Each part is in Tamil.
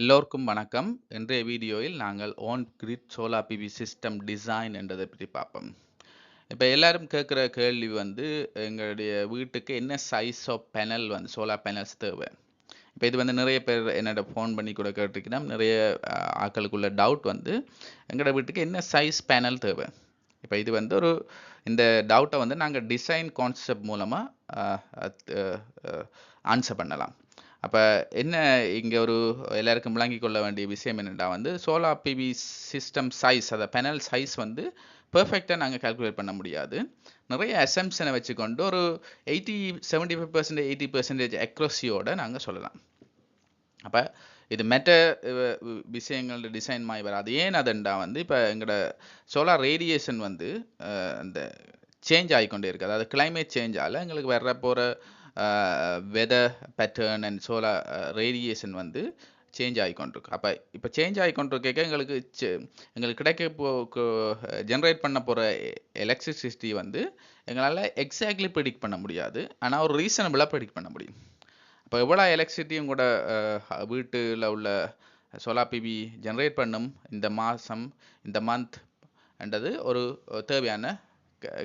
எல்லோருக்கும் வணக்கம். இன்றைய வீடியோவில் நாங்கள் on grid solar PV system design என்றதை பற்றி பார்ப்போம். இப்போ எல்லாரும் கேட்குற கேள்வி வந்து எங்களுடைய வீட்டுக்கு என்ன சைஸ் ஆஃப் பேனல் வந்து சோலார் பேனல்ஸ் தேவை. இப்போ இது வந்து நிறைய பேர் என்னோட ஃபோன் பண்ணி கூட கேட்டிருக்கீங்கன்னா நிறைய ஆட்களுக்குள்ள டவுட் வந்து எங்களோட வீட்டுக்கு என்ன சைஸ் பேனல் தேவை. இப்போ இது வந்து இந்த டவுட்டை வந்து நாங்கள் டிசைன் கான்செப்ட் மூலமாக ஆன்சர் பண்ணலாம். அப்போ என்ன இங்கே எல்லாருக்கும் விளங்கிக் கொள்ள வேண்டிய விஷயம் என்னென்னா வந்து சோலார் பிவி சிஸ்டம் சைஸ் அதை பேனல் சைஸ் வந்து பெர்ஃபெக்டாக நாங்கள் கால்குலேட் பண்ண முடியாது. நிறைய அசம்ப்ஷனை வச்சுக்கொண்டு 75% 80% அக்ரோசியோட நாங்கள் சொல்லலாம். அப்போ இது விஷயங்களோட டிசைன் மாதிரி வராது. ஏன் அதுண்டா வந்து இப்போ எங்களோட சோலார் ரேடியேஷன் வந்து அந்த சேஞ்ச் ஆகிக்கொண்டே இருக்குது. அதாவது கிளைமேட் சேஞ்சால் எங்களுக்கு வர்ற போகிற weather pattern and solar radiation வந்து சேஞ்ச் ஆகிக்கொண்டிருக்கு. அப்போ இப்போ சேஞ்ச் ஆகிக்கொண்டிருக்க எங்களுக்கு கிடைக்க ஜென்ரேட் பண்ண போகிற எலக்ட்ரிசிட்டி வந்து எங்களால் எக்ஸாக்ட்லி ப்ரெடிக்ட் பண்ண முடியாது. ஆனால் ஒரு ரீசனபிளாக ப்ரெடிக்ட் பண்ண முடியும். இப்போ எவ்வளோ எலக்ட்ரிசிட்டியும் கூட வீட்டில் உள்ள சோலார் பிவி ஜென்ரேட் பண்ணும் இந்த மாதம் இந்த மந்த் என்றது ஒரு தேவையான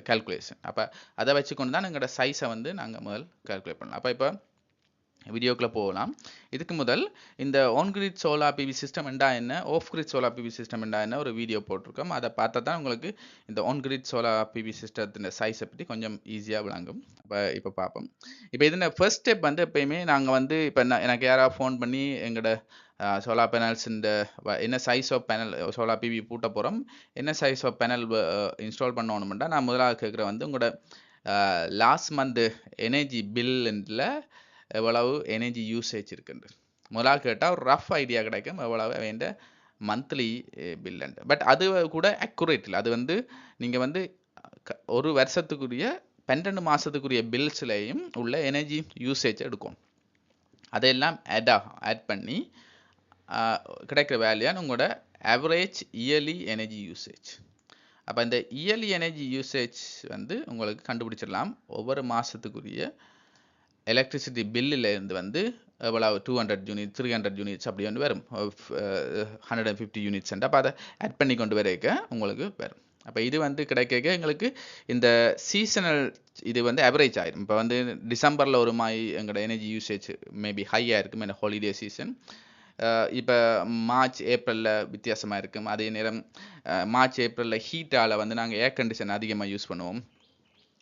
கால்குலேஷன். அப்போ அதை வச்சுக்கொண்டு தான் எங்களோட சைஸை வந்து நாங்கள் முதல் கால்குலேட் பண்ணலாம். அப்போ இப்போ வீடியோக்குள்ளே போகலாம். இதுக்கு முதல் இந்த on grid solar PV system என்றா என்ன, off grid solar PV system என்றா என்ன ஒரு வீடியோ போட்டிருக்கோம். அதை பார்த்தா தான் உங்களுக்கு இந்த ஆன் கிரிட் சோலார் பிவி சிஸ்டத்தின் சைஸை பற்றி கொஞ்சம் ஈஸியாக விளங்கும். இப்போ பார்ப்போம். இப்போ இதில் ஃபர்ஸ்ட் ஸ்டெப் வந்து எப்பயுமே நாங்கள் வந்து இப்போ எனக்கு யாராவது ஃபோன் பண்ணி எங்களோட சோலார் பேனல்ஸ் இந்த என்ன size of panel solar PV பூட்ட போகிறோம், என்ன சைஸ் ஆஃப் பேனல் இன்ஸ்டால் பண்ணணும்னா நான் முதலாக கேட்குற வந்து உங்களோட லாஸ்ட் மந்த் எனர்ஜி பில்லில் எவ்வளவு எனர்ஜி யூசேஜ் இருக்குன்னு முதலாக கேட்டால் ஒரு ரஃப் ஐடியா கிடைக்கும் எவ்வளவு வேண்ட மந்த்லி பில்லுண்டு. பட் அது கூட அக்குரேட் இல்லை. அது வந்து நீங்கள் வந்து ஒரு வருஷத்துக்குரிய 12 மாதத்துக்குரிய பில்ஸ்லையும் உள்ள எனர்ஜி யூசேஜ் எடுக்கும். அதையெல்லாம் ஆட் பண்ணி கிடைக்கிற வேல்யூன்னு உங்களோட ஆவரேஜ் இயர்லி எனர்ஜி யூசேஜ். அப்போ இந்த இயர்லி எனர்ஜி யூசேஜ் வந்து உங்களுக்கு கண்டுபிடிச்சிடலாம். ஒவ்வொரு மாதத்துக்குரிய எலக்ட்ரிசிட்டி பில்லில் இருந்து வந்து எவ்வளவு 200 யூனிட் 300 யூனிட்ஸ் அப்படி வந்து வரும், 150 யூனிட்ஸ். அப்போ அதை ஆட் பண்ணி கொண்டு வரைக்க உங்களுக்கு வரும். அப்போ இது வந்து கிடைக்க எங்களுக்கு இந்த சீசனல் இது வந்து அவரேஜ் ஆயிரும். இப்போ வந்து டிசம்பரில் ஒரு மாதிரி எங்களோட எனர்ஜி யூசேஜ் மேபி ஹையாக இருக்கும், என்ன ஹாலிடே சீசன். இப்போ மார்ச் ஏப்ரலில் வித்தியாசமாக இருக்கும். அதே நேரம் மார்ச் ஏப்ரலில் ஹீட்டால் வந்து நாங்கள் ஏர் கண்டிஷன் அதிகமாக யூஸ் பண்ணுவோம்.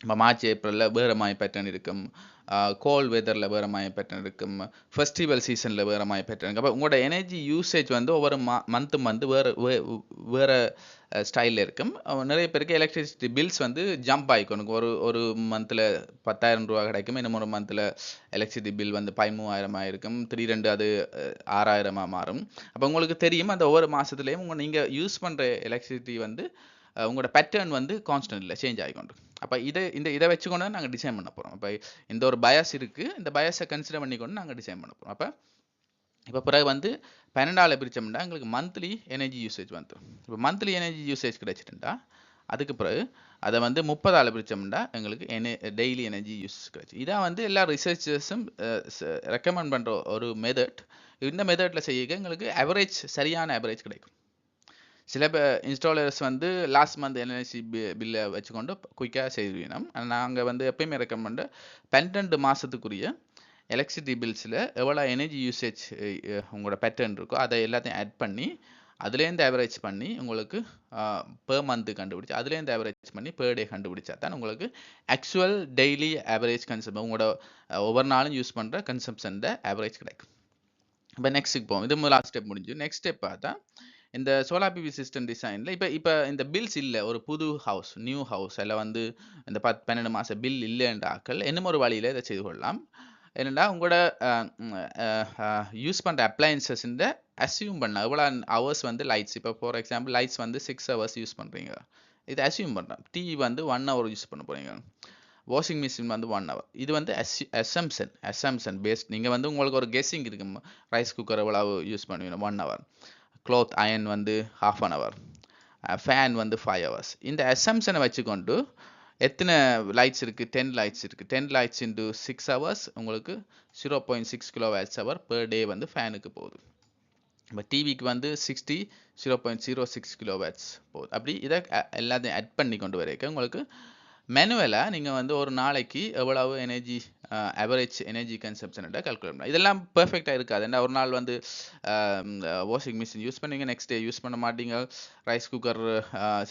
இப்போ மார்ச் ஏப்ரலில் வேறு மாதிரி பேட்டர்ன் இருக்கும், கோல்ட் வெதரில் வேறு மாதிரி பேட்டர்ன் இருக்கும், ஃபெஸ்டிவல் சீசனில் வேறு மாதிரி பேட்டர்ன் இருக்கும். அப்போ உங்களோட எனர்ஜி யூசேஜ் வந்து ஒவ்வொரு மந்த்து வேறு ஸ்டைலில் இருக்கும். நிறைய பேருக்கு எலக்ட்ரிசிட்டி பில்ஸ் வந்து ஜம்ப் ஆகிக்கணும். ஒரு மந்தில் 10,000 ரூபா கிடைக்கும், இன்னும் ஒரு மந்தில் எலக்ட்ரிசிட்டி பில் வந்து 13,000 இருக்கும், திடீரென்று அது 6,000 மாறும். அப்போ உங்களுக்கு தெரியும் அந்த ஒவ்வொரு மாதத்துலேயும் நீங்கள் யூஸ் பண்ணுற எலக்ட்ரிசிட்டி வந்து உங்களோட பேட்டர்ன் வந்து கான்ஸ்டன்ட் இல்லை, சேஞ்ச் ஆகிக்கொண்டு. அப்போ இதை வச்சுக்கொண்டு நாங்கள் டிசைன் பண்ண போகிறோம். இப்போ இந்த ஒரு பயஸ் இருக்குது, இந்த பயஸை கன்சிடர் பண்ணிக்கொண்டு நாங்கள் டிசைன் பண்ண போகிறோம். அப்போ இப்போ பிறகு வந்து 12 பிரித்தோம்னா எங்களுக்கு மந்த்லி எனர்ஜி யூசேஜ் வந்துடும். இப்போ மந்த்லி எனர்ஜி யூசேஜ் கிடைச்சிட்டுண்டா அதுக்கு பிறகு அதை வந்து 30 பிரித்தோம்னா எங்களுக்கு டெய்லி எனர்ஜி யூஸ் கிடைச்சி. இதான் வந்து எல்லா ரிசர்ச்சர்ஸும் ரெக்கமெண்ட் பண்ணுற ஒரு மெத்தட். இந்த மெத்தடில் செய்ய எங்களுக்கு ஆவரேஜ் சரியான ஆவரேஜ் கிடைக்கும். சில இன்ஸ்டாலர்ஸ் வந்து லாஸ்ட் மந்த் எனர்ஜி பில்லை வச்சுக்கொண்டு குயிக்காக செய்துவினோம். நாங்கள் வந்து எப்பயுமே ரெக்கமெண்ட் 12 மாதத்துக்குரிய எலக்ட்ரிசிட்டி பில்ஸில் எவ்வளோ எனர்ஜி யூசேஜ் உங்களோட பேட்டர்ன் இருக்கோ அதை எல்லாத்தையும் ஆட் பண்ணி அதுலேருந்து ஆவரேஜ் பண்ணி உங்களுக்கு பெர் மந்த்து கண்டுபிடிச்சி அதுலேருந்து ஆவரேஜ் பண்ணி பெர் டே கண்டுபிடிச்சா தான் உங்களுக்கு ஆக்சுவல் டெய்லி ஆவரேஜ் கன்சம்ஷன் உங்களோட ஒவ்வொரு நாளும் யூஸ் பண்ணுற கன்சம்ஷன் ஆவரேஜ் கிடைக்கும். இப்போ நெக்ஸ்ட்டுக்கு போவோம். இது லாஸ்ட் ஸ்டெப் முடிஞ்சு. நெக்ஸ்ட் ஸ்டெப் பார்த்தா இந்த சோலார் பிவி சிஸ்டம் டிசைனில் இப்போ இந்த பில்ஸ் இல்லை, ஒரு புது ஹவுஸ் நியூ ஹவுஸ் எல்லாம் வந்து இந்த 12 மாத பில் இல்லைன்றாக்கள் என்னமோ ஒரு வழியில் இதை செய்து கொள்ளலாம். என்னென்னா உங்களோட யூஸ் பண்ணுற அப்ளையன்சஸ் இந்த அசியூம் பண்ண எவ்வளோ ஹவர்ஸ் வந்து லைட்ஸ், இப்போ ஃபார் எக்ஸாம்பிள் லைட்ஸ் வந்து 6 ஹவர்ஸ் யூஸ் பண்ணுறீங்க, இதை அசியூம் பண்ணுறேன். டிவி வந்து 1 ஹவர் யூஸ் பண்ண போகிறீங்க, வாஷிங் மிஷின் வந்து 1 ஹவர். இது வந்து அசம்ஷன் பேஸ்ட். நீங்கள் வந்து உங்களுக்கு ஒரு கெஸ்ஸிங் இருக்கும், ரைஸ் குக்கர் எவ்வளவு யூஸ் பண்ணுவீங்க 1 ஹவர், க்ளாத் அயன் வந்து 1/2 ஹவர், ஃபேன் வந்து 5 ஹவர்ஸ். இந்த அசம்ஷனை வச்சுக்கொண்டு எத்தனை லைட்ஸ் இருக்குது, 10 லைட்ஸ் இருக்குது, 10 லைட்ஸ் இன்ட்டு 6 ஹவர்ஸ் உங்களுக்கு 0.6 kWh பெர் டே வந்து ஃபேனுக்கு போகுது. இப்போ டிவிக்கு வந்து 0.06 கிலோவாட்ஸ் போகுது. அப்படி இதை எல்லாத்தையும் ஆட் பண்ணி கொண்டு வரைக்கும் உங்களுக்கு மேனுவலாக நீங்கள் வந்து ஒரு நாளைக்கு எவ்வளவு energy average energy consumption calculate பண்ணலாம். இதெல்லாம் பெர்ஃபெக்டாக இருக்காது. ஏன்னா ஒரு நாள் வந்து வாஷிங் மிஷின் யூஸ் பண்ணுவீங்க, நெக்ஸ்ட் டே யூஸ் பண்ண மாட்டீங்க, ரைஸ் குக்கர்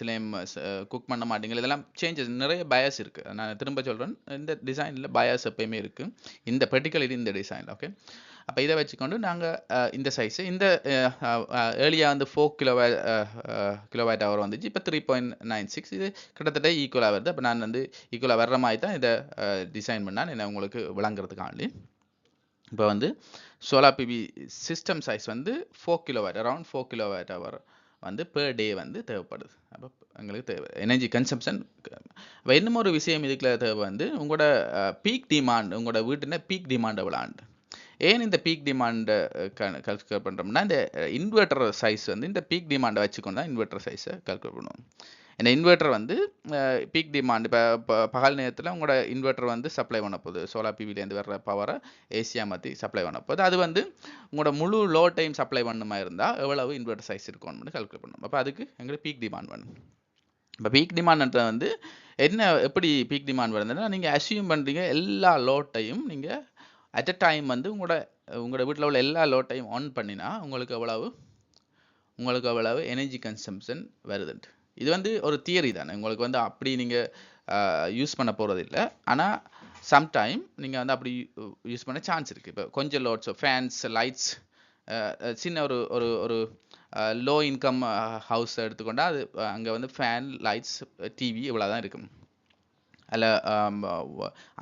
சிலையும் குக் பண்ண மாட்டீங்க. இதெல்லாம் சேஞ்சஸ், நிறைய பயாஸ் இருக்குது. நான் திரும்ப சொல்கிறேன், இந்த டிசைனில் பயாஸ் எப்பயுமே இருக்குது, இந்த பர்டிகுலர் இந்த டிசைன். ஓகே, அப்போ இதை வச்சுக்கொண்டு நாங்கள் இந்த சைஸு இந்த ஏர்லியாக வந்து 4 கிலோவாட் ஹவர் வந்துச்சு. இப்போ 3.96, இது கிட்டத்தட்ட ஈக்குவலாக வருது. அப்போ நான் வந்து ஈக்குவலாக வர்ற மாதிரி தான் இதை டிசைன் பண்ணால் என்ன உங்களுக்கு விளங்குறதுக்காண்டி. இப்போ வந்து சோலார் பிவி சிஸ்டம் சைஸ் வந்து 4 கிலோவாட், அரௌண்ட் 4 கிலோவாட் ஹவர் வந்து பெர் டே வந்து தேவைப்படுது. அப்போ எங்களுக்கு தேவை எனர்ஜி கன்சம்ஷன். இப்போ இன்னும் ஒரு விஷயம் இதுக்குள்ள தேவை வந்து உங்களோட பீக் டிமாண்ட், உங்களோட வீட்டுனா பீக் டிமாண்ட் எவ்வளோண்டு. ஏன் இந்த பீக் டிமாண்டை கால்குலேட் பண்ணுறோம்னா, இந்த இன்வெர்டர் சைஸ் வந்து இந்த பீக் டிமாண்டை வச்சுக்கொண்டு தான் இன்வெர்டர் சைஸை கால்குலேட் பண்ணுவோம். இந்த இன்வெர்டர் வந்து பீக் டிமாண்ட், இப்போ பகல் நேரத்தில் உங்களோட இன்வெர்டர் வந்து சப்ளை பண்ண போகுது, சோலார் பிவிலேருந்து வர்ற பவரை ஏசியா மாற்றி சப்ளை பண்ண போகுது. அது வந்து உங்களோட முழு லோ டைம் சப்ளை பண்ணுமா இருந்தால் எவ்வளவு இன்வெர்டர் சைஸ் இருக்கும்னு கால்குலேட் பண்ணணும். அப்போ அதுக்கு எங்களுக்கு பீக் டிமாண்ட் வேணும். இப்போ பீக் டிமாண்ட்ன்றது வந்து என்ன, எப்படி பீக் டிமாண்ட் வருதுன்னா, நீங்கள் அசியூம் பண்ணுறீங்க எல்லா லோட்டையும் நீங்கள் அட் அ டைம் வந்து உங்களோட வீட்டில் உள்ள எல்லா லோட்டையும் ஆன் பண்ணினா உங்களுக்கு எவ்வளவு எனர்ஜி கன்சம்ஷன் வருதுன்ட்டு. இது வந்து ஒரு தியரி தானே, உங்களுக்கு வந்து அப்படி நீங்கள் யூஸ் பண்ண போகிறது இல்லை. ஆனால் சம்டைம் நீங்கள் வந்து அப்படி யூஸ் பண்ண சான்ஸ் இருக்குது. இப்போ கொஞ்சம் லோட்ஸ், ஃபேன்ஸ், லைட்ஸ், சின்ன ஒரு ஒரு ஒரு லோ இன்கம் ஹவுஸ் எடுத்துக்கொண்டால் அது அங்கே வந்து ஃபேன், லைட்ஸ், டிவி இவ்வளோ தான் இருக்கும். அதில்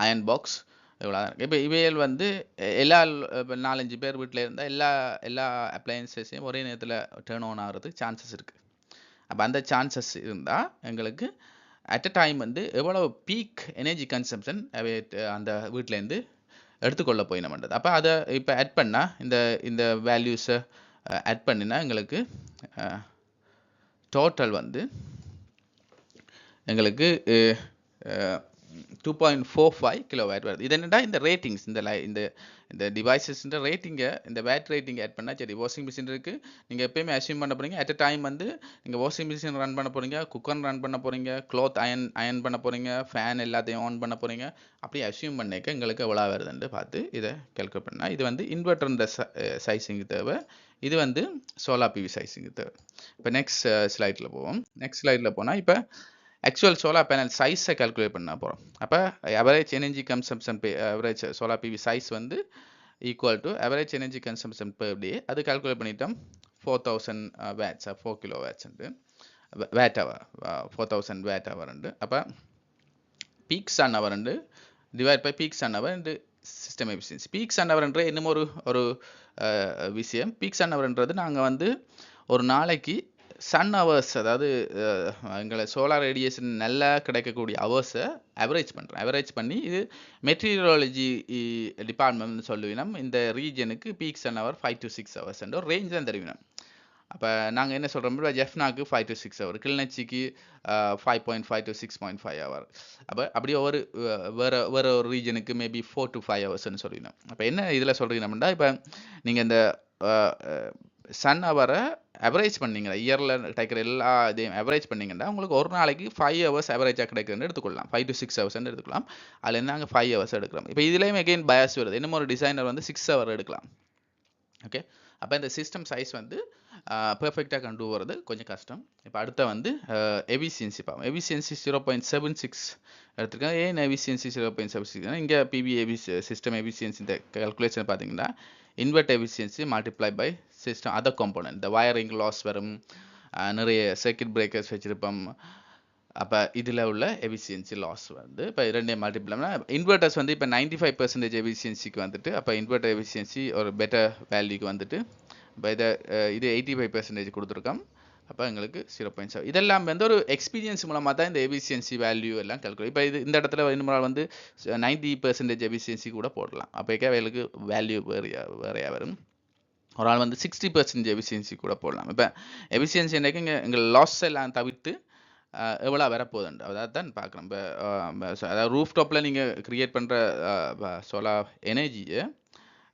அயன் பாக்ஸ் இவ்வளோ தான் இருக்குது. இப்போ இவைகள் வந்து எல்லா 4-5 பேர் வீட்டில் இருந்தால் எல்லா அப்ளையன்சஸையும் ஒரே நேரத்தில் டேர்ன் ஆன் ஆகிறதுக்கு சான்சஸ் இருக்குது. அப்போ அந்த சான்சஸ் இருந்தால் எங்களுக்கு அட் அ டைம் வந்து எவ்வளோ பீக் எனர்ஜி கன்சம்ஷன் அந்த வீட்டிலேருந்து எடுத்துக்கொள்ள போயினோம்ன்றது. அப்போ அதை இப்போ ஆட் பண்ணால் இந்த வேல்யூஸை ஆட் பண்ணினா எங்களுக்கு டோட்டல் வந்து எங்களுக்கு 2.45 கிலோவாட் வருது. இது என்னடா இந்த ரேட்டிங்ஸ், இந்த டிவைசஸ்ன்ற ரேட்டிங்கை, இந்த வேட் ரேட்டிங் ஆட் பண்ணால் சரி. வாஷிங் மிஷின் இருக்குது, நீங்கள் எப்பயுமே அசியூம் பண்ண போகிறீங்க அட் அ டைம் வந்து நீங்கள் வாஷிங் மிஷின் ரன் பண்ண போகிறீங்க, குக்கர் ரன் பண்ண போகிறீங்க, க்ளாத் அயன் பண்ண போகிறீங்க, ஃபேன் எல்லாத்தையும் ஆன் பண்ண போகிறீங்க. அப்படி அசியூம் பண்ணிக்க எங்களுக்கு எவ்வளோ வருதுன்னு பார்த்து இதை கேல்குலேட் பண்ணால் இது வந்து இன்வெர்டர்ன்ற சைஸிங்கு தேவை, இது வந்து சோலார் பிவி சைஸிங்கு தேவை. இப்போ நெக்ஸ்ட் ஸ்லைடில் போவோம். நெக்ஸ்ட் ஸ்லைடில் போனால் இப்போ ஆக்சுவல் சோலார் பேனல் சைஸை கால்குலேட் பண்ண போகிறோம். அப்போ average energy consumption average solar PV size வந்து equal to average energy consumption per day. அது கால்குலேட் பண்ணிட்டோம் 4000 வேட்ஸ், 4 கிலோ வேட்ஸ்ண்டு வேட் ஹவர், 4000 வேட் ஹவர்ண்டு. அப்போ பீக் சன் ஹவர்ண்டு divide by peak sun hour system efficiency. Peak sun ஹவர்ன்ற இன்னும் ஒரு விஷயம். பீக் சன் ஹவர்ன்றது நாங்கள் வந்து ஒரு நாளைக்கு சன் ஹவர்ஸ், அதாவது எங்களை சோலார் ரேடியேஷன் நல்லா கிடைக்கக்கூடிய ஹவர்ஸை அவரேஜ் பண்ணி இது மெட்டீரியலாலஜி டிபார்ட்மெண்ட்னு சொல்லுவினோம். இந்த ரீஜனுக்கு peak sun hour 5 to 6 hours ஒரு ரேஞ்ச் தான் தெரிவினோம். அப்போ நாங்கள் என்ன சொல்கிறோம், ஜெஃப்னாக்கு 5 to 6 hours, கிளிநொச்சிக்கு 5.5 to 6.5 hours. அப்போ அப்படியே வேற ஒரு ரீஜனுக்கு மேபி 4 to 5 hours சொல்லிடணும். அப்போ என்ன இதில் சொல்கிறீங்கன்னா, இப்போ நீங்கள் இந்த சன் ஹவரை அவரேஜ் பண்ணிங்கன்னா, இயரில் கிடைக்கிற எல்லா இதையும் அவரேஜ் பண்ணிங்கன்னா உங்களுக்கு ஒரு நாளைக்கு 5 hours அவரேஜாக கிடைக்குதுன்னு எடுத்துக்கொள்ளலாம். 5 to 6 hours எடுத்துக்கலாம். அதில் நாங்கள் 5 hours எடுக்கிறோம். இப்போ இதுலேயும் எகெயின் பயாஸ் வருது. இன்னும் ஒரு டிசைனர் வந்து 6 hours எடுக்கலாம். ஓகே, அப்போ இந்த சிஸ்டம் சைஸ் வந்து பெர்ஃபெக்டாக கொண்டு வரது கொஞ்சம் கஷ்டம். இப்போ அடுத்த வந்து எஃபிஷியன்சி பார்ப்போம். எஃபிஷியன்சி 0.76 எடுத்துருக்கேன். ஏன் எஃபிஷியன்சி 0.76? இங்கே பிவி சிஸ்டம் எஃபிஷியன்சி இந்த கால்குலேஷன் பார்த்தீங்கன்னா invert efficiency multiply by system other component. இந்த வயரிங் லாஸ் வரும், நிறைய சர்க்கியூட் பிரேக்கர்ஸ் வச்சுருப்போம். அப்போ இதில் உள்ள எஃபிஷியன்சி லாஸ் வந்து இப்போ 2 மல்டிப்ளைனா இன்வெர்டர்ஸ் வந்து இப்போ 95% எஃபிஷியன்சிக்கு வந்துட்டு, அப்போ இன்வெர்டர் எஃபிஷியன்சி ஒரு பெட்டர் வேல்யூக்கு வந்துட்டு இப்போ இது 85% கொடுத்துருக்கோம். அப்போ எங்களுக்கு 0.7. இதெல்லாம் வந்து ஒரு எக்ஸ்பீரியன்ஸ் மூலமாக தான் இந்த எஃபிஷியன்சி வேல்யூ எல்லாம் கால்குலேட். இப்போ இந்த இடத்துல இன்னும் வந்து 90% எஃபிஷியன்சி கூட போடலாம். அப்போக்கே அவங்களுக்கு வேல்யூ வேறையாக வரும். ஒரு ஆள் வந்து 60% எஃபிஷியன்சி கூட போடலாம். இப்போ எஃபிஷியன்சி என்றைக்கு எங்கள் லாஸ் எல்லாம் தவிர்த்து எவ்வளோ வரப்போகுதுண்டு அதாவது தான் பார்க்குறோம். இப்போ அதாவது ரூஃப் டாப்பில் நீங்கள் க்ரியேட் பண்ணுற சோலார் எனர்ஜியை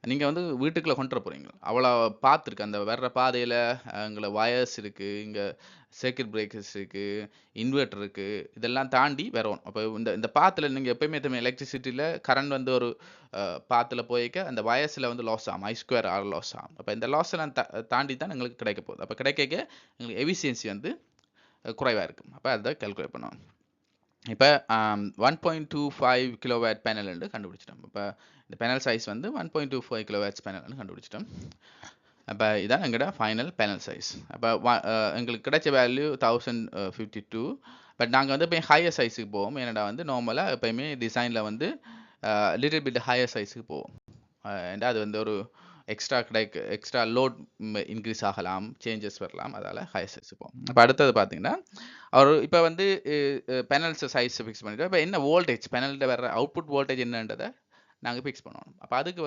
நீங்கள் வந்து வீட்டுக்குள்ளே கொண்டு போகிறீங்க. அவ்வளோ பார்த்துருக்கு அந்த வர்ற பாதையில் எங்களை வயர்ஸ் இருக்குது, இங்கே சர்க்கியூட் பிரேக்கர்ஸ் இருக்குது, இன்வெர்ட்டர் இருக்குது, இதெல்லாம் தாண்டி வரும். அப்போ இந்த இந்த பாத்தில் நீங்கள் எப்பயுமே தமிழ் எலக்ட்ரிசிட்டியில் கரண்ட் வந்து ஒரு பாத்தில் போய்க்க அந்த வயர்ஸில் வந்து லாஸ் ஆகும், I2R லாஸ் ஆகும். அப்போ இந்த லாஸ் எல்லாம் தாண்டி தான் எங்களுக்கு கிடைக்க போகுது. அப்போ கிடைக்க எங்களுக்கு எஃபிஷியன்சி வந்து குறைவாக இருக்கும். அப்போ அதை கால்குலேட் பண்ணுவோம். இப்போ 1.25 கிலோவாட் பேனல் கண்டுபிடிச்சிட்டோம். இப்போ இந்த பேனல் சைஸ் வந்து 1.25 கிலோவாட்ஸ் பேனல் கண்டுபிடிச்சிட்டோம். அப்போ இதான் எங்களோட ஃபைனல் பேனல் சைஸ். அப்போ எங்களுக்கு கிடைச்ச வேல்யூ 1052. பட் நாங்கள் வந்து இப்போ ஹையர் சைஸுக்கு போவோம். ஏன்னா வந்து நார்மலாக எப்போயுமே டிசைனில் வந்து லிட்டில் பிட் ஹையர் சைஸுக்கு போவோம். அது வந்து ஒரு எக்ஸ்ட்ரா லோட் இன்க்ரீஸ் ஆகலாம், சேஞ்சஸ் வரலாம், அதால் ஹையர் சைஸ் போகும். இப்போ அடுத்தது பார்த்தீங்கன்னா அவர் இப்போ வந்து பேனல்ஸ் சைஸ் ஃபிக்ஸ் பண்ணிவிட்டு இப்போ என்ன வோல்டேஜ் பேனலில் வர்ற அவுட்புட் வோல்டேஜ் என்னன்றதை நாங்கள் ஃபிக்ஸ் பண்ணுவோம். அப்போ அதுக்கு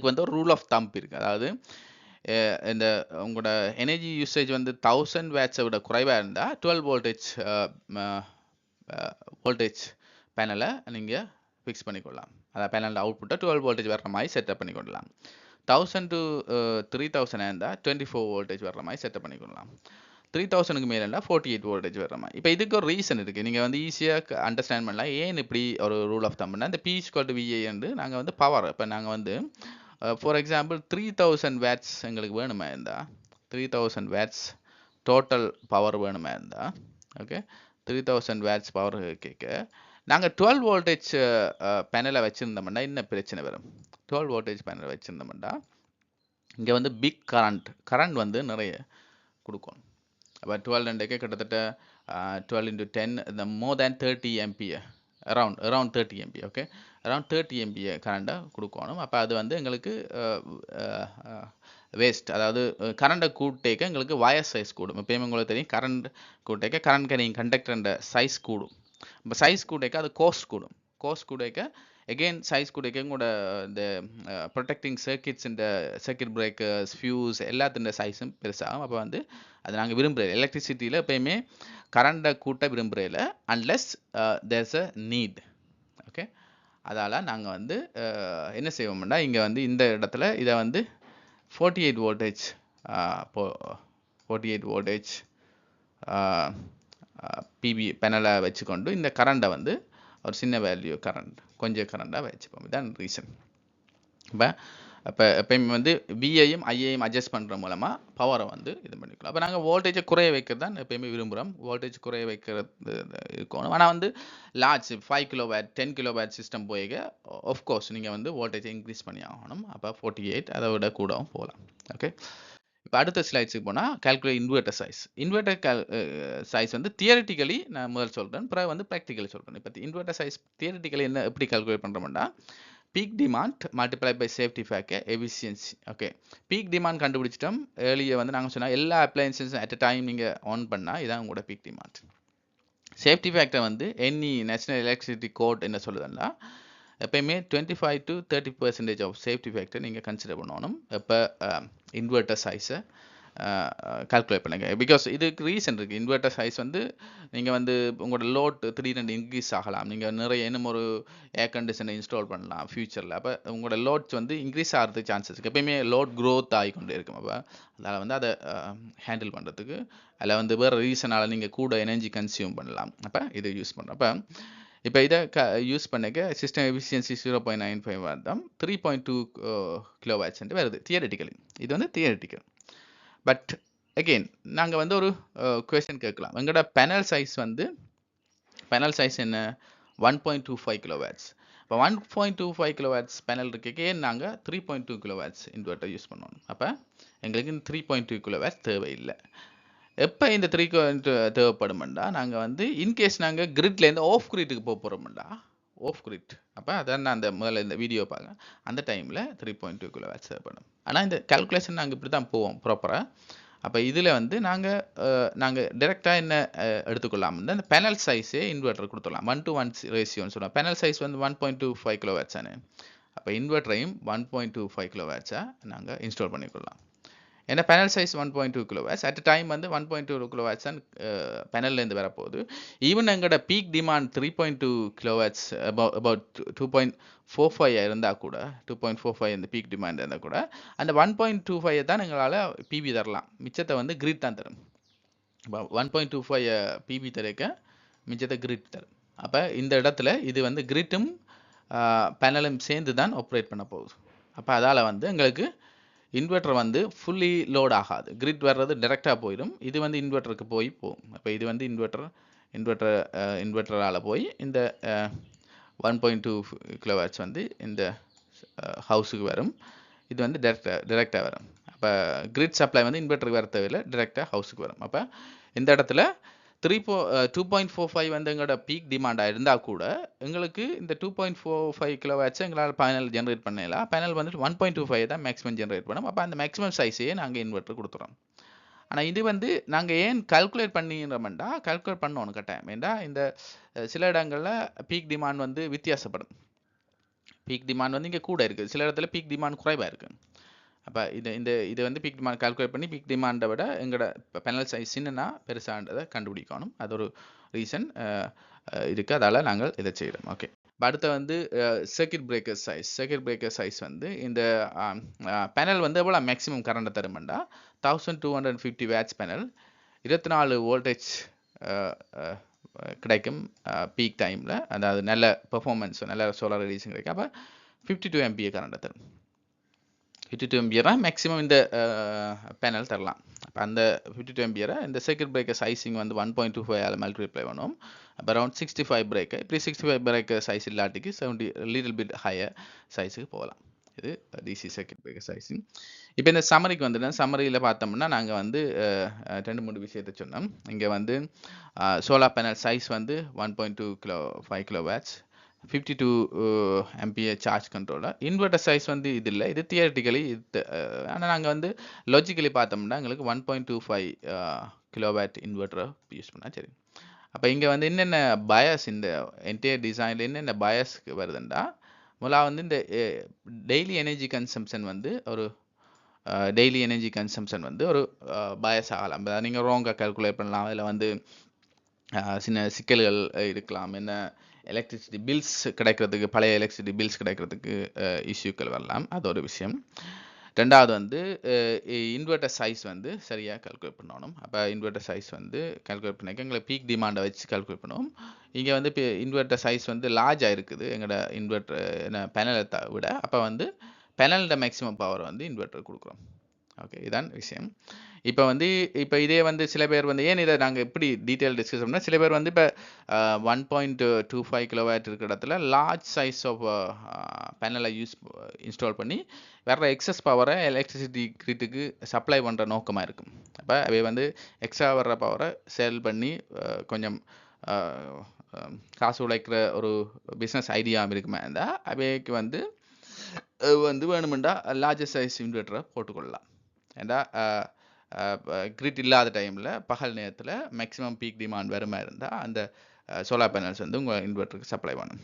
வந்து ஒரு ரூல் ஆஃப் தம்ப் இருக்குது. அதாவது இந்த உங்களோட எனர்ஜி யூசேஜ் வந்து 1000 வாட்ஸை விட குறைவாக இருந்தால் 12 வோல்டேஜ் பேனலை நீங்கள் ஃபிக்ஸ் பண்ணிக்கொள்ளலாம். அதாவது பேனல் அவுட்புட்டை 12 வோல்டேஜ் வர்ற மாதிரி செட்டப் பண்ணிக்கொள்ளலாம். 1000 to 3000 இருந்தால் 24 வோல்டேஜ் வர்ற மாதிரி செட்டப் பண்ணிக்கொள்ளலாம். 3000க்கு மேலே இருந்தால் 48 வோல்டேஜ் வர்ற மாதிரி. இப்போ இதுக்கு ஒரு ரீசன் இருக்குது, நீங்கள் வந்து ஈஸியாக அண்டர்ஸ்டாண்ட் பண்ணலாம். ஏன் இப்படி ஒரு ரூல் ஆஃப் தம்ப்னா இந்த P = VA என்று நாங்கள் வந்து பவர், இப்போ நாங்கள் வந்து ஃபார் எக்ஸாம்பிள் 3000 வாட்ஸ் எங்களுக்கு வேணுமா இருந்தால் 3000 வாட்ஸ் டோட்டல் பவர் வேணுமா இருந்தால் ஓகே 3000 வாட்ஸ் பவர் கேட்க நாங்கள் 12 வோல்டேஜ் பேனலை வச்சுருந்தோம்னா என்ன பிரச்சனை வரும்? 12 வோல்டேஜ் பேனலை வச்சுருந்தோம்னா இங்கே வந்து பிக் கரண்ட் வந்து நிறைய கொடுக்கணும். அப்போ 12 கிட்டத்தட்ட 12 into 10 இந்த மோர் தேன் 30 ampere around 30 ampere okay around 30 ampere கரண்ட்டை கொடுக்கணும். அப்போ அது வந்து எங்களுக்கு வேஸ்ட், அதாவது கரண்ட்டை கூட்டேக்க எங்களுக்கு வயர் சைஸ் கூடும். எப்பயுமே உங்களுக்கு தெரியும் கரண்ட் கூட்டேக்க கரண்ட் கேரிங் கண்டக்டர்ன்ற சைஸ் கூடும். இப்போ சைஸ் கூடக்க அது கோஸ்ட் கூடக்க எகெயின் சைஸ் கூடக்க உங்களோட இந்த ப்ரொடெக்டிங் சர்க்கியூட்ஸ், இந்த சர்க்கியூட் பிரேக்கர்ஸ், ஃபியூஸ் எல்லாத்தின் சைஸும் பெருசாகும். அப்போ வந்து அது நாங்கள் விரும்புகிறோம். எலக்ட்ரிசிட்டியில் எப்பயுமே கரண்ட்டை கூட்ட விரும்புகிறதில்ல unless there's a need. Okay, அதால் நாங்கள் வந்து என்ன செய்வோம்னா இங்கே வந்து இந்த இடத்துல இதை வந்து 48 வோல்டேஜ் பிபி பேனலை வச்சுக்கொண்டு இந்த கரண்ட்டை வந்து ஒரு சின்ன வேல்யூ கொஞ்சம் கரண்டாக வச்சுப்போம். இதுதான் ரீசன். இப்போ எப்பயுமே வந்து விஐயும் ஐஏயும் அட்ஜஸ்ட் பண்ணுற மூலமாக பவரை வந்து இது பண்ணிக்கலாம். அப்போ நாங்கள் வோல்டேஜை குறைய வைக்கிறது தான் எப்பயுமே விரும்புகிறோம். வோல்டேஜ் குறைய வைக்கிறது இருக்கணும். ஆனால் வந்து லார்ஜ் 5 கிலோவாட் 10 கிலோவாட் சிஸ்டம் போய்க ஆஃப்கோர்ஸ் நீங்கள் வந்து வோல்டேஜை இன்க்ரீஸ் பண்ணி ஆகணும். அப்போ 48 அதை விட கூடவும் போகலாம். ஓகே, இப்போ அடுத்த ஸ்லைட்ஸுக்கு போனால் கால்குலேட் இன்வெர்ட்டர் சைஸ் வந்து தியரிட்டிக்கலி நான் முதல் சொல்கிறேன், பிறகு வந்து ப்ராக்டிக்கலி சொல்கிறேன். இப்போ இன்வெர்ட்டர் சைஸ் தியரிட்டிக்கலி என்ன எப்படி கால்குலேட் பண்ணுறோம்னா peak demand multiply by safety factor efficiency. Okay, peak demand கண்டுபிடிச்சிட்டோம். ஏர்லியே வந்து நாங்கள் சொன்னால் எல்லா அப்ளையன்சஸும் அட் அ டைம் நீங்கள் ஆன் பண்ணால் இதான் உங்களோட பீக் டிமாண்ட். சேஃப்டி ஃபேக்டர் வந்து நேஷனல் எலக்ட்ரிசிட்டி கோட் என்ன சொல்லுதுன்னா எப்பயுமே 25 to 30% ஆஃப் சேஃப்டி ஃபேக்டர் நீங்கள் கன்சிடர் பண்ணணும் இப்போ இன்வெர்ட்டர் சைஸை கால்குலேட் பண்ணுங்க. பிகாஸ் இதுக்கு ரீசன் இருக்குது. இன்வெர்ட்டர் சைஸ் வந்து நீங்கள் வந்து உங்களோட லோட் திடீர்னு இன்க்ரீஸ் ஆகலாம், நீங்கள் நிறைய இன்னும் ஒரு ஏர் கண்டிஷனை இன்ஸ்டால் பண்ணலாம் ஃபியூச்சரில். அப்போ உங்களோட லோட்ஸ் வந்து இன்க்ரீஸ் ஆகிறதுக்கு சான்சஸ் இருக்குது. எப்பயுமே லோட் க்ரோத் ஆகிக்கொண்டே இருக்கும். அப்போ அதனால் வந்து அதை ஹேண்டில் பண்ணுறதுக்கு அதில் வந்து வேறு ரீசனால் நீங்கள் கூட எனர்ஜி கன்சியூம் பண்ணலாம். அப்போ இது யூஸ் பண்ணுறோம். இப்போ இதை யூஸ் பண்ணிக்க சிஸ்டம் எஃபிஷியன்சி 0.95 வருதம் 3.2 கிலோவாட்ஸ் வருது தியரிட்டிக்கலி. இது வந்து தியரிட்டிக்கல். பட் அகெயின் நாங்கள் வந்து ஒரு கொஸ்டின் கேட்கலாம். எங்களோட பேனல் சைஸ் என்ன 1.25 கிலோவாட்ஸ். இப்போ 1.25 கிலோவாட்ஸ் பேனல் இருக்கே நாங்கள் 3.2 கிலோவாட்ஸ் இன்வெர்ட்டர் யூஸ் பண்ணணும். அப்போ எங்களுக்கு 3.2 கிலோவாட்ஸ் தேவையில்லை. எப்போ இந்த 3 தேவைப்படும்டா நாங்கள் வந்து இன்கேஸ் நாங்கள் கிரிட்லேருந்து ஆஃப் கிரிட்டுக்கு போகிறோம்டா ஆஃப் கிரிட். அப்போ அதான் நான் அந்த முதல்ல இந்த வீடியோ பார்க்க அந்த டைமில் 3.2 கிலோவாட்ஸ் தேவைப்படும். ஆனால் இந்த கால்குலேஷன் நாங்கள் இப்படி தான் போவோம் ப்ராப்பராக. அப்போ இதில் வந்து நாங்கள் டைரெக்டாக என்ன எடுத்துக்கொள்ளாமல் இருந்தால் அந்த பேனல் சைஸே இன்வெர்ட்டர் கொடுத்துடலாம். 1:1 ரேஷியோன்னு சொல்லுவோம். பேனல் சைஸ் வந்து 1.25 கிலோவாட்ஸானு. அப்போ இன்வெர்ட்டரையும் 1.25 கிலோவாட்ஸாக நாங்கள் இன்ஸ்டால் பண்ணிக்கொள்ளலாம். ஏன்னா panel size 1.2 kilowatts at time வந்து 1.2 கிலோவாட்ஸ் தான் பேனல்லேருந்து வரப்போகுது. ஈவன் எங்களோட பீக் டிமாண்ட் 3.2 கிலோவாட்ஸ் அபவுட் 2.45 இருந்தால் கூட 2.45 இந்த பீக் டிமாண்ட் இருந்தால் கூட அந்த 1.25 தான் எங்களால் பிவி தரலாம், மிச்சத்தை வந்து கிரிட் தான் தரும். 1.25 பிவி தரக்க மிச்சத்தை கிரிட் தரும். அப்போ இந்த இடத்துல இது வந்து கிரிட்டும் பேனலும் சேர்ந்து தான் ஆப்ரேட் பண்ண போகுது. அப்போ அதால் வந்து எங்களுக்கு இன்வெர்டர் வந்து ஃபுல்லி லோட் ஆகாது, கிரிட் வர்றது டைரெக்டாக போயிடும். இது வந்து இன்வெர்டருக்கு போகும். அப்போ இது வந்து இன்வெர்டரால் போய் இந்த 1.2 கிலோவாட்ஸ் வந்து இந்த ஹவுஸுக்கு வரும். இது வந்து டைரெக்டாக வரும். அப்போ கிரிட் சப்ளை வந்து இன்வெர்டருக்கு வர தேவையில்லை, டைரெக்டாக ஹவுஸுக்கு வரும். அப்போ இந்த இடத்துல 2.45 வந்து எங்களோட பீக் டிமாண்டாக இருந்தால் கூட எங்களுக்கு இந்த 2.45 கிலோவாட்ஸ் எங்களால் பேனல் ஜென்ரேட் பண்ணலாம். பேனல் வந்துட்டு 1.25 தான் மேக்ஸிமம் ஜென்ரேட் பண்ணோம். அப்போ அந்த மேக்ஸிமம் சைஸையே நாங்கள் இன்வெர்டர் கொடுத்துறோம். ஆனால் இது வந்து நாங்கள் ஏன் கால்குலேட் பண்ணிடுறோம்டா, கால்குலேட் பண்ணணும் கட்டாயம். ஏன்டா இந்த சில இடங்களில் பீக் டிமாண்ட் வந்து வித்தியாசப்படும். பீக் டிமாண்ட் வந்து இங்கே கூட இருக்குது, சில இடத்துல பீக் டிமாண்ட் குறைவாக இருக்குது. அப்போ இது வந்து பீக் டிமாண்ட் கால்குலேட் பண்ணி பீக் டிமாண்டை விட எங்களோட பேனல் சைஸ் சின்னனா பெருசான்றதை கண்டுபிடிக்கணும். அது ஒரு ரீசன் இருக்குது, அதால் நாங்கள் இதை செய்கிறோம். ஓகே, அடுத்து வந்து சர்க்கியூட் பிரேக்கர் சைஸ் வந்து இந்த பேனல் வந்து எவ்வளோ மேக்ஸிமம் கரண்ட்டை தருமெண்டா 1250 வாட்ஸ் பேனல் 24 வோல்டேஜ் கிடைக்கும் பீக் டைமில். அதாவது நல்ல பெர்ஃபார்மன்ஸ், நல்ல சோலார் ரேடியேஷன் கிடைக்கும். அப்போ 52 MPa கரண்ட்டை தரும். 52 MPa மேக்ஸிமம் இந்த பேனல் தரலாம். அப்போ அந்த 52 MPa இந்த சர்க்கியூட் பிரேக்கர் சைஸிங் வந்து 1.25 மல்டிப்ளை பண்ணுவோம். அப்போ அரௌண்ட் 65 பிரேக்கர். இப்படி 65 பிரேக்கர் சைஸ் இல்லாட்டிக்கு 70 லிட்டில் பிட் ஹையர் சைஸுக்கு போகலாம். இது டிசி சர்க்கியூட் பிரேக்கர் சைஸிங். இப்போ இந்த சம்மரிக்கு வந்துட்டு சம்மரியில் பார்த்தோம்னா நாங்கள் வந்து 2-3 விஷயத்தை சொன்னோம். இங்கே வந்து சோலார் பேனல் சைஸ் வந்து 1.25 kilowatts, 52 MPa charge controller. Inverter size வந்து இது இல்லை, இது தியரிட்டிக்கலி இது. ஆனால் நாங்கள் வந்து லாஜிக்கலி பார்த்தோம்னா எங்களுக்கு 1.25 கிலோவாட் இன்வெர்டரை யூஸ் பண்ணால் சரி. அப்போ இங்கே வந்து என்னென்ன பயஸ், இந்த என்டையர் டிசைனில் என்னென்ன பயஸ் வருதுண்டா, முதலாக வந்து இந்த டெய்லி எனர்ஜி கன்சம்ஷன் வந்து ஒரு பயஸ் ஆகலாம். நீங்கள் ராங்காக கால்குலேட் பண்ணலாம். அதில் வந்து சின்ன சிக்கல்கள் இருக்கலாம். என்ன எலக்ட்ரிசிட்டி பில்ஸ் கிடைக்கிறதுக்கு, பழைய எலக்ட்ரிசிட்டி பில்ஸ் கிடைக்கிறதுக்கு இஷ்யூக்கள் வரலாம். அது ஒரு விஷயம். ரெண்டாவது வந்து இன்வெர்டர் சைஸ் வந்து சரியாக கால்குலேட் பண்ணணும். அப்போ இன்வெர்டர் சைஸ் வந்து கால்குலேட் பண்ணிக்க எங்களை பீக் டிமாண்டை வச்சு கால்குலேட் பண்ணுவோம். இங்கே வந்து இப்போ இன்வெர்டர் சைஸ் வந்து லார்ஜாக இருக்குது எங்களோட இன்வெர்டர் பேனலை விட. அப்போ வந்து பேனலோட மேக்ஸிமம் பவர் வந்து இன்வெர்டர் கொடுக்குறோம். ஓகே, இதான் விஷயம். இப்போ இதே வந்து சில பேர் வந்து ஏன் இதை நாங்கள் எப்படி டீட்டெயில் டிஸ்கஸ் பண்ணால், சில பேர் வந்து இப்போ 1.25 கிலோவாட் இருக்கிற இடத்துல லார்ஜ் சைஸ் ஆஃப் பேனலை இன்ஸ்டால் பண்ணி வர்ற எக்ஸஸ் பவரை எலக்ட்ரிசிட்டி கிரிட்டுக்கு சப்ளை பண்ணுற நோக்கமாக இருக்கும். அப்போ அவை வந்து எக்ஸ்ட்ரா வர்ற பவரை சேல் பண்ணி கொஞ்சம் காசு உழைக்கிற ஒரு பிஸ்னஸ் ஐடியாவும் இருக்குமே இருந்தால் அவைக்கு வந்து வேணுமெண்டா லார்ஜஸ்ட் சைஸ் இன்வெர்டரை போட்டுக்கொள்ளலாம். ஏண்டா கிரிட் இல்லாத டைமில் பகல் நேரத்தில் மேக்ஸிமம் பீக் டிமாண்ட் வருமா இருந்தால் அந்த சோலார் பேனல்ஸ் வந்து உங்கள் இன்வெர்டருக்கு சப்ளை பண்ணும்.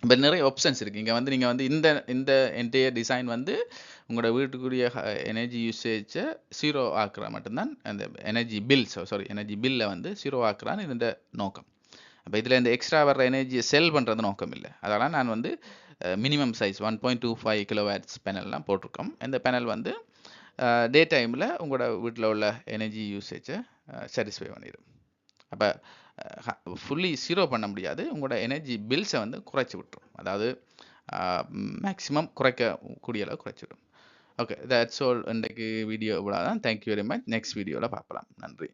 இப்போ நிறைய ஆப்ஷன்ஸ் இருக்குது. இங்கே வந்து நீங்கள் வந்து இந்த என்டையர் டிசைன் வந்து உங்களோட வீட்டுக்குரிய எனர்ஜி யூசேஜை 0 ஆக்குற மட்டும்தான், அந்த எனர்ஜி பில்லை வந்து 0 ஆக்குறான்னு இந்த நோக்கம். அப்போ இதில் இந்த எக்ஸ்ட்ரா வர்ற எனர்ஜியை செல் பண்ணுறது நோக்கம் இல்லை. அதனால் நான் வந்து மினிமம் சைஸ் 1.25 கிலோவாட்ஸ் பேனல்லாம் போட்டிருக்கோம். இந்த பேனல் வந்து டே டைமில் உங்களோட வீட்டில் உள்ள எனர்ஜி யூசேஜை சாட்டிஸ்ஃபை பண்ணிடும். அப்போ ஃபுல்லி 0 பண்ண முடியாது, உங்களோட எனர்ஜி பில்ஸை வந்து குறைச்சி விட்டுரும். அதாவது மேக்ஸிமம் குறைக்கக்கூடிய அளவு குறைச்சிடும். Okay, that's all. இன்றைக்கு வீடியோ இவ்வளோ தான். Thank you very much. நெக்ஸ்ட் வீடியோவில் பார்க்கலாம். நன்றி.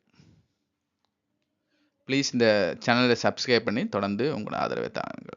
ப்ளீஸ் இந்த சேனலை சப்ஸ்கிரைப் பண்ணி தொடர்ந்து உங்களோட ஆதரவை தாங்க.